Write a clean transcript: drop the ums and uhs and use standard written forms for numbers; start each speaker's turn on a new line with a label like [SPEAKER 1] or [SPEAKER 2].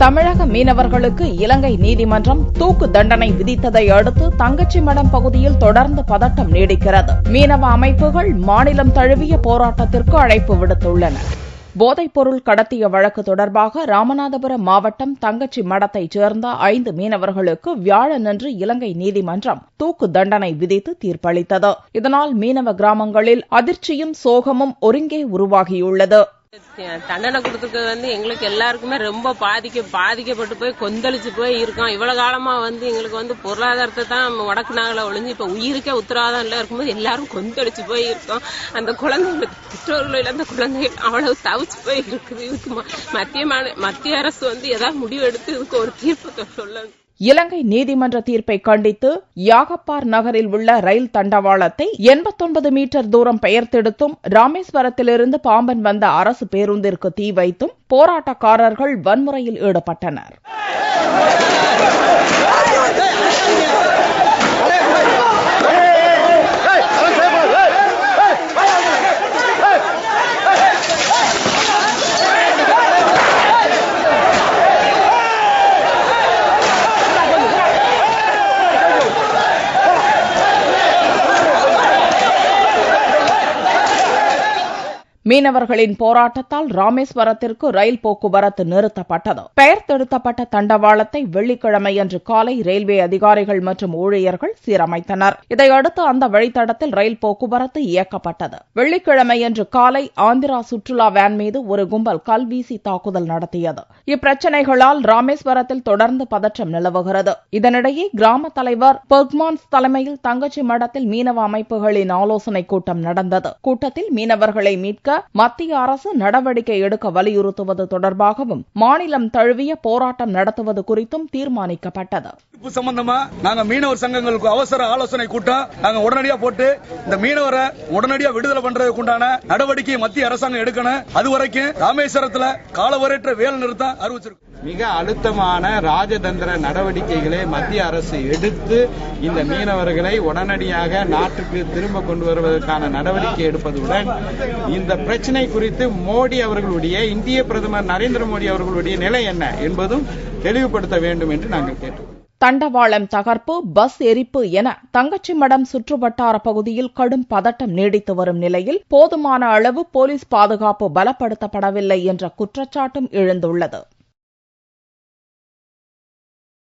[SPEAKER 1] தமிழக மீனவர்களுக்கு இலங்கை நீதிமன்றம் தூக்கு தண்டனை விதித்ததை அடுத்து தங்கச்சிமடம் பகுதியில் தொடர்ந்து பதட்டம் நீடிக்கிறது. மீனவ அமைப்புகள் மாநிலம் தழுவிய போராட்டத்திற்கு அழைப்பு விடுத்துள்ளன. போதைப்பொருள் கடத்திய வழக்கு தொடர்பாக ராமநாதபுரம் மாவட்டம் தங்கச்சி மடத்தைச் சேர்ந்த 5 மீனவர்களுக்கு வியாழனன்று இலங்கை நீதிமன்றம் தூக்கு தண்டனை விதித்து தீர்ப்பளித்தது. இதனால் மீனவ கிராமங்களில் அதிர்ச்சியும் சோகமும் ஒருங்கே உருவாகியுள்ளது.
[SPEAKER 2] தண்டனை கொடுத்துருக்கு எங்களுக்கு எல்லாருக்குமே ரொம்ப பாதிக்கப்பட்டு போய் கொந்தளிச்சு போய் இருக்கோம். இவ்வளவு காலமா எங்களுக்கு பொருளாதாரத்தை தான் முடக்குனாங்கள ஒழிஞ்சு இப்ப உயிருக்கே உத்தரவாதம் இல்ல இருக்கும்போது எல்லாரும் கொந்தளிச்சு போய் இருக்கோம். அந்த குழந்தைங்களுக்கு பெற்றோர்கள் இழந்த குழந்தைகள் அவ்வளவு தவிச்சு போய் இருக்குது. இதுக்கு மத்திய அரசு ஏதாவது முடிவு எடுத்து இதுக்கு ஒரு தீர்ப்பு சொல்லணும்.
[SPEAKER 1] இலங்கை நீதிமன்ற தீர்ப்பை கண்டித்து யாகப்பார் நகரில் உள்ள ரயில் தண்டவாளத்தை 89 மீட்டர் தூரம் பெயர்த்தெடுத்தும் ராமேஸ்வரத்திலிருந்து பாம்பன் வந்த அரசு பேருந்திற்கு தீ வைத்தும் போராட்டக்காரர்கள் வன்முறையில் ஈடுபட்டனர். மீனவர்களின் போராட்டத்தால் ராமேஸ்வரத்திற்கு ரயில் போக்குவரத்து நிறுத்தப்பட்டது. பெயர்த்தெடுக்கப்பட்ட தண்டவாளத்தை வெள்ளிக்கிழமையன்று காலை ரயில்வே அதிகாரிகள் மற்றும் ஊழியர்கள் சீரமைத்தனர். இதையடுத்து அந்த வழித்தடத்தில் ரயில் போக்குவரத்து இயக்கப்பட்டது. வெள்ளிக்கிழமையன்று காலை ஆந்திரா சுற்றுலா வேன் மீது ஒரு கும்பல் கல்வீசி தாக்குதல் நடத்தியது. இப்பிரச்சினைகளால் ராமேஸ்வரத்தில் தொடர்ந்து பதற்றம் நிலவுகிறது. இதனிடையே கிராம தலைவர் பெர்க்மான்ஸ் தலைமையில் தங்கச்சி மடத்தில் மீனவ அமைப்புகளின் ஆலோசனைக் கூட்டம் நடந்தது. கூட்டத்தில் மீனவர்களை மீட்க மத்திய அரசு நடவடிக்கை எடுக்க வலியுறுத்துவது தொடர்பாகவும் மாநிலம் தழுவிய போராட்டம் நடத்துவது குறித்தும் தீர்மானிக்கப்பட்டது.
[SPEAKER 3] சம்பந்தமா நாங்க மீனவர் சங்கங்களுக்கு அவசர ஆலோசனை கூட்டம் நாங்க உடனடியா போட்டு இந்த மீனவரை உடனடியா விடுதலை பண்றதுக்கு உண்டான நடவடிக்கை மத்திய அரசாங்கம் எடுக்கணும். அதுவரைக்கும் ராமேஸ்வரத்துல காலவரையற்ற வேலை நிறுத்தம் அறிவிச்சிருக்கு.
[SPEAKER 4] மிக அழுத்தமான ராஜதந்திர நடவடிக்கைகளை மத்திய அரசு எடுத்து இந்த மீனவர்களை உடனடியாக நாட்டுக்கு திரும்ப கொண்டு வருவதற்கான நடவடிக்கை எடுப்பதுடன் இந்த பிரச்சனை குறித்து மோடி அவர்களுடைய இந்திய பிரதமர் நரேந்திர மோடி அவர்களுடைய நிலை என்ன என்பதும் தெளிவுபடுத்த வேண்டும் என்று நாங்கள் கேட்டோம்.
[SPEAKER 1] தண்டவாளம் தகர்ப்பு, பஸ் எரிப்பு என தங்கச்சிமடம் சுற்றுவட்டார பகுதியில் கடும் பதட்டம் நீடித்து வரும் நிலையில் போதுமான அளவு போலீஸ் பாதுகாப்பு பலப்படுத்தப்படவில்லை என்ற குற்றச்சாட்டும் எழுந்துள்ளது.